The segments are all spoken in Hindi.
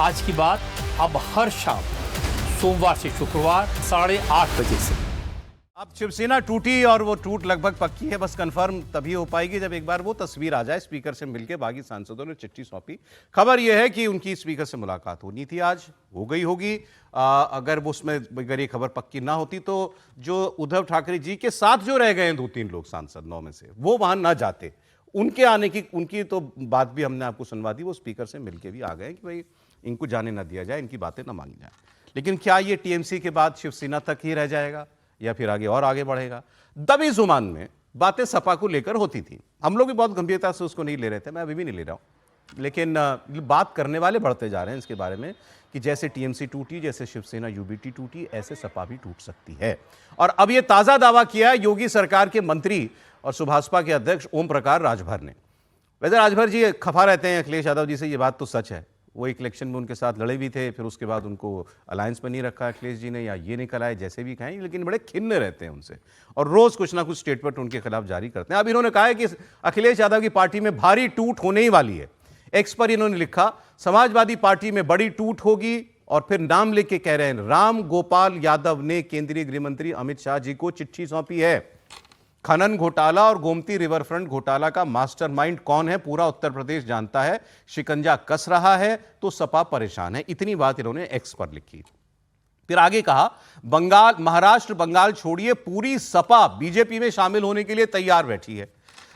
आज की बात अब हर शाम सोमवार से शुक्रवार 8:30 बजे से। अब शिवसेना टूटी और वो टूट लगभग पक्की है, बस कंफर्म तभी हो पाएगी जब एक बार वो तस्वीर आ जाए। स्पीकर से मिलकर बागी सांसदों ने चिट्ठी सौंपी। खबर यह है कि उनकी स्पीकर से मुलाकात होनी थी, आज हो गई होगी। अगर वो उसमें अगर ये खबर पक्की ना होती तो जो उद्धव ठाकरे जी के साथ जो रह गए हैं 2-3 लोग सांसद 9 में से, वो वहां ना जाते। उनके आने की उनकी तो बात भी हमने आपको सुनवा दी। वो स्पीकर से मिलकर भी आ गए कि भाई इनको जाने ना दिया जाए, इनकी बातें ना मानी जाए। लेकिन क्या ये टीएमसी के बाद शिवसेना तक ही रह जाएगा या फिर आगे बढ़ेगा? दबी जुबान में बातें सपा को लेकर होती थी, हम लोग भी बहुत गंभीरता से उसको नहीं ले रहे थे, मैं अभी भी नहीं ले रहा हूं। लेकिन बात करने वाले बढ़ते जा रहे हैं इसके बारे में कि जैसे टीएमसी टूटी, जैसे शिवसेना यूबीटी टूटी, ऐसे सपा भी टूट सकती है। और अब ये ताजा दावा किया है योगी सरकार के मंत्री और सुभाषपा के अध्यक्ष ओम प्रकाश राजभर ने। वैसे राजभर जी खफा रहते हैं अखिलेश यादव जी से, ये बात तो सच है। वो एक इलेक्शन में उनके साथ लड़े भी थे, फिर उसके बाद उनको अलायंस में नहीं रखा अखिलेश जी ने, या ये निकल आए, जैसे भी कहें, लेकिन बड़े खिन्न रहते हैं उनसे और रोज कुछ ना कुछ स्टेटमेंट उनके खिलाफ जारी करते हैं। अब इन्होंने कहा है कि अखिलेश यादव की पार्टी में भारी टूट होने ही वाली है। एक्स पर इन्होंने लिखा, समाजवादी पार्टी में बड़ी टूट होगी, और फिर नाम लेके कह रहे हैं राम गोपाल यादव ने केंद्रीय गृह मंत्री अमित शाह जी को चिट्ठी सौंपी है। खनन घोटाला और गोमती रिवरफ्रंट घोटाला का मास्टरमाइंड कौन है पूरा उत्तर प्रदेश जानता है, शिकंजा कस रहा है तो सपा परेशान है। इतनी बात इन्होंने एक्स पर लिखी। फिर आगे कहा, बंगाल, महाराष्ट्र बंगाल छोड़िए, पूरी सपा बीजेपी में शामिल होने के लिए तैयार बैठी है।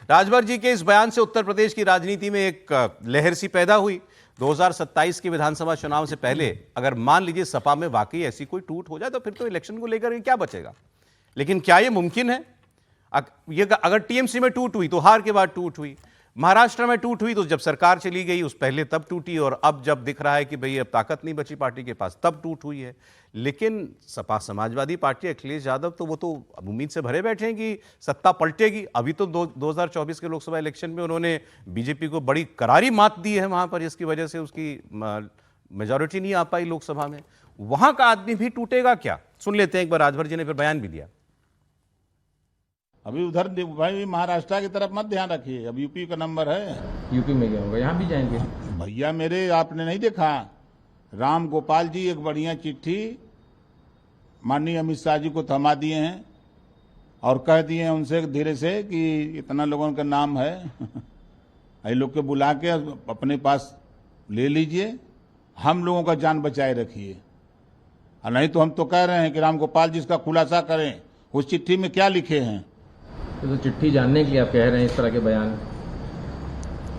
राजभर जी के इस बयान से उत्तर प्रदेश की राजनीति में एक लहर सी पैदा हुई। 2027 के विधानसभा चुनाव से पहले अगर मान लीजिए सपा में वाकई ऐसी कोई टूट हो जाए तो फिर तो इलेक्शन को लेकर क्या बचेगा। लेकिन क्या यह मुमकिन है? अगर टीएमसी में टूट हुई तो हार के बाद टूट हुई, महाराष्ट्र में टूट हुई तो जब सरकार चली गई उस पहले तब टूटी, और अब जब दिख रहा है कि भाई अब ताकत नहीं बची पार्टी के पास तब टूट हुई है। लेकिन सपा समाजवादी पार्टी, अखिलेश यादव तो वो तो उम्मीद से भरे बैठे हैं कि सत्ता पलटेगी। अभी तो 2024 के लोकसभा इलेक्शन में उन्होंने बीजेपी को बड़ी करारी मात दी है वहां पर, जिसकी वजह से उसकी मेजॉरिटी नहीं आ पाई लोकसभा में। वहां का आदमी भी टूटेगा क्या? सुन लेते हैं एक बार, राजभर जी ने फिर बयान भी दिया। अभी उधर भाई महाराष्ट्र की तरफ मत ध्यान रखिए, अब यूपी का नंबर है। यूपी में क्या होगा, यहाँ भी जाएंगे भैया मेरे, आपने नहीं देखा राम गोपाल जी एक बढ़िया चिट्ठी माननीय अमित शाह जी को थमा दिए हैं और कह दिए हैं उनसे धीरे से कि इतना लोगों का नाम है ये लोग के बुला के अपने पास ले लीजिए, हम लोगों का जान बचाए रखिए। और नहीं तो हम तो कह रहे हैं कि राम गोपाल जी इसका खुलासा करें, उस चिट्ठी में क्या लिखे हैं। तो चिट्ठी जानने के लिए आप कह रहे हैं इस तरह के बयान,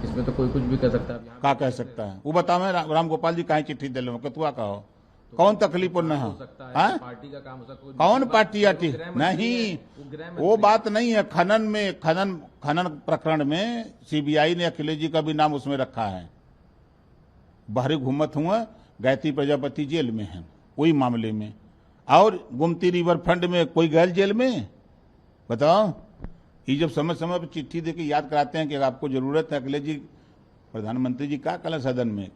इसमें तो कोई कुछ भी कर सकता है। क्या कह सकता है वो बताओ, मैं राम गोपाल जी कहीं चिट्ठी दे लो कतुआ कहो, कौन तकलीफ न हो पार्टी का काम हो सकता है। कौन पार्टी आटी नहीं, वो बात नहीं है। खनन प्रकरण में सीबीआई ने अखिलेश जी का भी नाम उसमें रखा है। बाहरी घूमत हुआ, गायत्री प्रजापति जेल में है वही मामले में, और गोमती रिवर फ्रंट में कोई गैर जेल में। बताओ, ये जब समय समय पर चिट्ठी देके याद कराते हैं कि आपको जरूरत है अखिलेश जी, प्रधानमंत्री जी का कल सदन में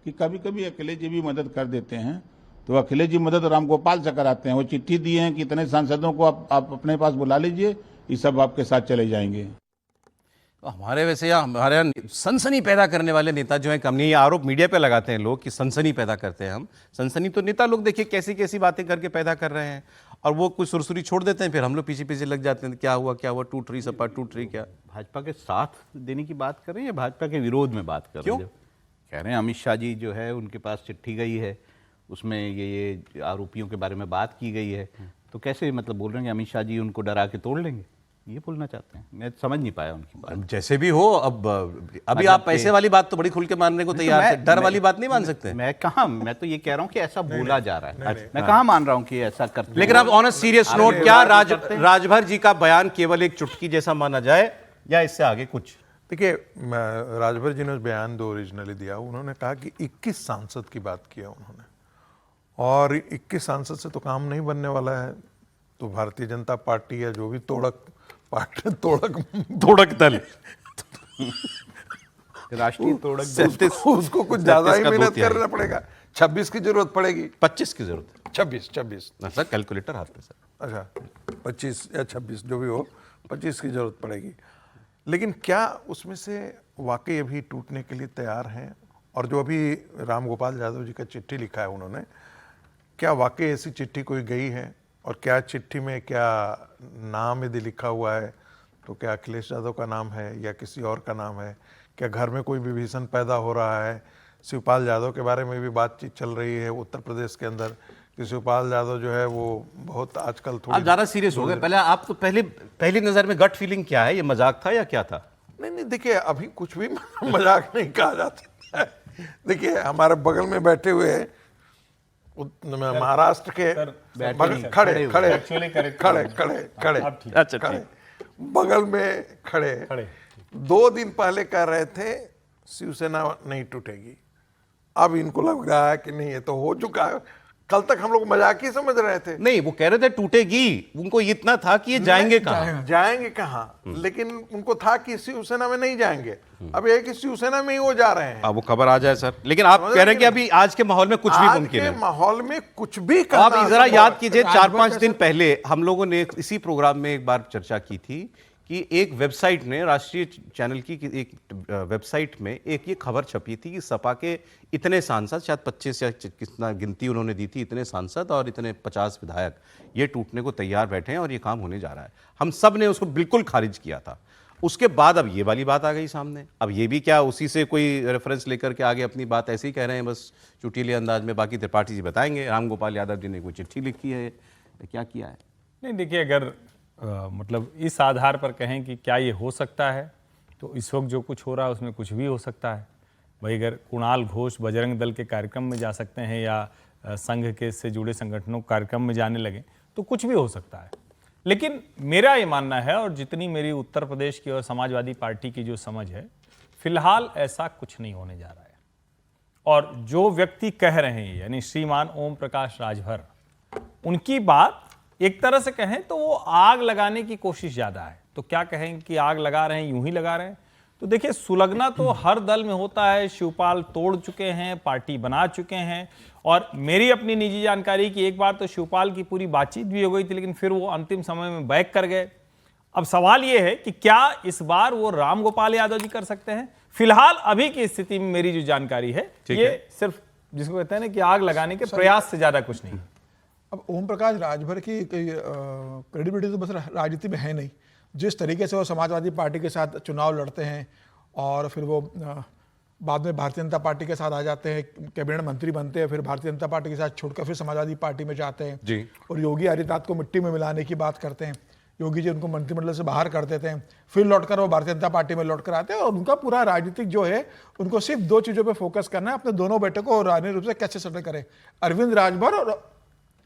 कि कभी कभी अखिलेश जी भी मदद कर देते हैं, तो अखिलेश जी मदद रामगोपाल से कराते हैं। वो चिट्ठी दिए हैं कि इतने सांसदों को आप अपने पास बुला लीजिए, ये सब आपके साथ चले जाएंगे। हमारे वैसे या हमारे यहाँ सनसनी पैदा करने वाले नेता जो है, कम ये आरोप मीडिया पे लगाते हैं लोग कि सनसनी पैदा करते हैं हम। सनसनी तो नेता लोग देखिए कैसी कैसी बातें करके पैदा कर रहे हैं, और वो कुछ सुरसुरी छोड़ देते हैं, फिर हम लोग पीछे पीछे लग जाते हैं क्या हुआ, टूट रही सपा, टूट रही क्या। भाजपा के साथ देने की बात कर रहे हैं या भाजपा के विरोध में बात कर रहे हैं? कह रहे हैं अमित शाह जी जो है उनके पास चिट्ठी गई है, उसमें ये आरोपियों के बारे में बात की गई है, तो कैसे मतलब बोल रहे हैं कि अमित शाह जी उनको डरा के तोड़ लेंगे, ये बोलना चाहते हैं? मैं समझ नहीं पाया उनकी बात। जैसे भी हो, अब अभी आप पैसे वाली बात तो बड़ी खुल के मानने को तैयार है, डर वाली बात नहीं मान सकते। मैं तो ये कह रहा हूँ कि ऐसा बोला जा रहा है, मैं कहाँ मान रहा हूँ कि ऐसा करते। लेकिन अब ऑन अ सीरियस नोट, क्या राजभर जी का बयान केवल एक चुटकी जैसा माना जाए या इससे आगे कुछ? देखिए, राजभर जी ने बयान दो ओरिजिनली दिया। उन्होंने कहा कि 21 सांसद की बात किया उन्होंने, और 21 सांसद से तो काम नहीं बनने वाला है। तो भारतीय जनता पार्टी या जो भी तोड़क दल राष्ट्रीय तोड़क दल, उसको कुछ ज्यादा ही मेहनत करना पड़ेगा। 26 की जरूरत पड़ेगी, 25 की जरूरत है। 26 सर, कैलकुलेटर हाथ में सर। अच्छा, 25 या 26 जो भी हो, 25 की जरूरत पड़ेगी। लेकिन क्या उसमें से वाकई अभी टूटने के लिए तैयार हैं? और जो अभी राम गोपाल यादव जी का चिट्ठी लिखा है उन्होंने, क्या वाकई ऐसी चिट्ठी कोई गई है? और क्या चिट्ठी में क्या नाम यदि लिखा हुआ है तो क्या अखिलेश यादव का नाम है या किसी और का नाम है? क्या घर में कोई विभीषण पैदा हो रहा है? शिवपाल यादव के बारे में भी बातचीत चल रही है उत्तर प्रदेश के अंदर कि शिवपाल यादव जो है वो बहुत आजकल आप थोड़ी ज्यादा सीरियस हो गए। पहले आप तो पहली नजर में गट फीलिंग क्या है, ये मजाक था या क्या था? नहीं, देखिए अभी कुछ भी मजाक नहीं कहा जाता है। देखिए हमारे बगल में बैठे हुए महाराष्ट्र के खड़े बगल में खड़े 2 दिन पहले कह रहे थे शिवसेना नहीं टूटेगी, अब इनको लग रहा है कि नहीं ये तो हो चुका है। कल तक हम लोग मजाक ही समझ रहे थे। नहीं, वो कह रहे थे टूटेगी, उनको इतना था कि ये जाएंगे कहाँ? जाएंगे कहाँ, लेकिन उनको था कि शिवसेना में नहीं जाएंगे। अब ये कि शिवसेना में ही वो जा रहे हैं। अब वो खबर आ जाए सर, लेकिन आप कह रहे हैं कि अभी आज के माहौल में कुछ भी मुमकिन है। आज के माहौल में कुछ भी तो आप जरा याद कीजिए, 4-5 दिन पहले हम लोगों ने इसी प्रोग्राम में एक बार चर्चा की थी कि एक वेबसाइट ने, राष्ट्रीय चैनल की एक वेबसाइट में एक ये खबर छपी थी कि सपा के इतने सांसद, शायद 25 या कितना गिनती उन्होंने दी थी, इतने सांसद और इतने 50 विधायक ये टूटने को तैयार बैठे हैं और ये काम होने जा रहा है। हम सब ने उसको बिल्कुल खारिज किया था। उसके बाद अब ये वाली बात आ गई सामने। अब ये भी क्या उसी से कोई रेफरेंस लेकर के आगे अपनी बात ऐसे ही कह रहे हैं बस चुटीले अंदाज में? बाकी त्रिपाठी जी बताएंगे। राम गोपाल यादव जी ने कोई चिट्ठी लिखी है, क्या किया है? नहीं, देखिए अगर मतलब इस आधार पर कहें कि क्या ये हो सकता है, तो इस वक्त जो कुछ हो रहा है उसमें कुछ भी हो सकता है। भाई अगर कुणाल घोष बजरंग दल के कार्यक्रम में जा सकते हैं या संघ के से जुड़े संगठनों कार्यक्रम में जाने लगे तो कुछ भी हो सकता है। लेकिन मेरा ये मानना है, और जितनी मेरी उत्तर प्रदेश की और समाजवादी पार्टी की जो समझ है, फिलहाल ऐसा कुछ नहीं होने जा रहा है। और जो व्यक्ति कह रहे हैं यानी श्रीमान ओम प्रकाश राजभर, उनकी बात एक तरह से कहें तो वो आग लगाने की कोशिश ज्यादा है। तो क्या कहें कि आग लगा रहे हैं, यूं ही लगा रहे हैं? तो देखिए सुलगना तो हर दल में होता है। शिवपाल तोड़ चुके हैं, पार्टी बना चुके हैं, और मेरी अपनी निजी जानकारी की एक बार तो शिवपाल की पूरी बातचीत भी हो गई थी, लेकिन फिर वो अंतिम समय में बैक कर गए। अब सवाल ये है कि क्या इस बार वो राम गोपाल यादव जी कर सकते हैं? फिलहाल अभी की स्थिति में मेरी जो जानकारी है ये सिर्फ जिसको कहते हैं ना कि आग लगाने के प्रयास से ज्यादा कुछ नहीं। अब ओम प्रकाश राजभर की क्रेडिबिलिटी तो बस राजनीति में है नहीं। जिस तरीके से वो समाजवादी पार्टी के साथ चुनाव लड़ते हैं और फिर वो बाद में भारतीय जनता पार्टी के साथ आ जाते हैं, कैबिनेट मंत्री बनते हैं, फिर भारतीय जनता पार्टी के साथ छोड़कर फिर समाजवादी पार्टी में जाते हैं जी। और योगी आदित्यनाथ को मिट्टी में मिलाने की बात करते हैं। योगी जी उनको मंत्रिमंडल से बाहर कर देते हैं, फिर लौटकर वो भारतीय जनता पार्टी में लौटकर आते हैं। और उनका पूरा राजनीतिक जो है, उनको सिर्फ 2 चीज़ों पर फोकस करना है, अपने दोनों बेटों को राजनीतिक रूप से कैसे सेटल करें। अरविंद राजभर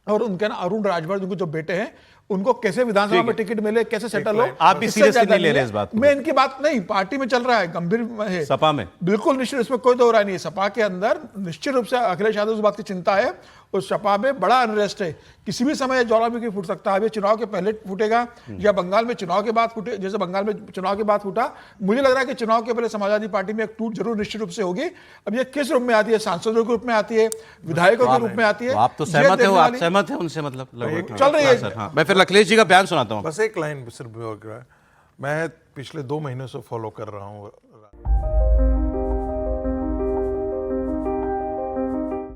और उनके ना अरुण राजभर, जिनको जो बेटे हैं, उनको कैसे विधानसभा में टिकट मिले, कैसे सेटल हो। आप भी सीरियसली नहीं ले रहे इस बात को? मैं इनकी बात नहीं, पार्टी में चल रहा है, गंभीर है, सपा में बिल्कुल निश्चित, इसमें कोई दो राय नहीं है। सपा के अंदर निश्चित रूप से अखिलेश यादव इस बात की चिंता है। उस सपा में बड़ा अनरेस्ट है, किसी भी समय ज्वालामुखी फूट सकता है। अभी चुनाव के पहले फूटेगा या बंगाल में चुनाव के बाद फूटे, जैसे बंगाल में चुनाव के बाद फूटा। मुझे लग रहा है कि चुनाव के पहले समाजवादी पार्टी में एक टूट जरूर निश्चित रूप से होगी। अब ये किस रूप में आती है? सांसदों के रूप में आती है, विधायकों के रूप में आती है। आप तो सहमत हो? आप सहमत है उनसे? मतलब चल रही है। मैं फिर अखिलेश जी का बयान सुनाता हूँ। बस एक लाइन सिर्फ, मैं पिछले 2 महीनों से फॉलो कर रहा हूँ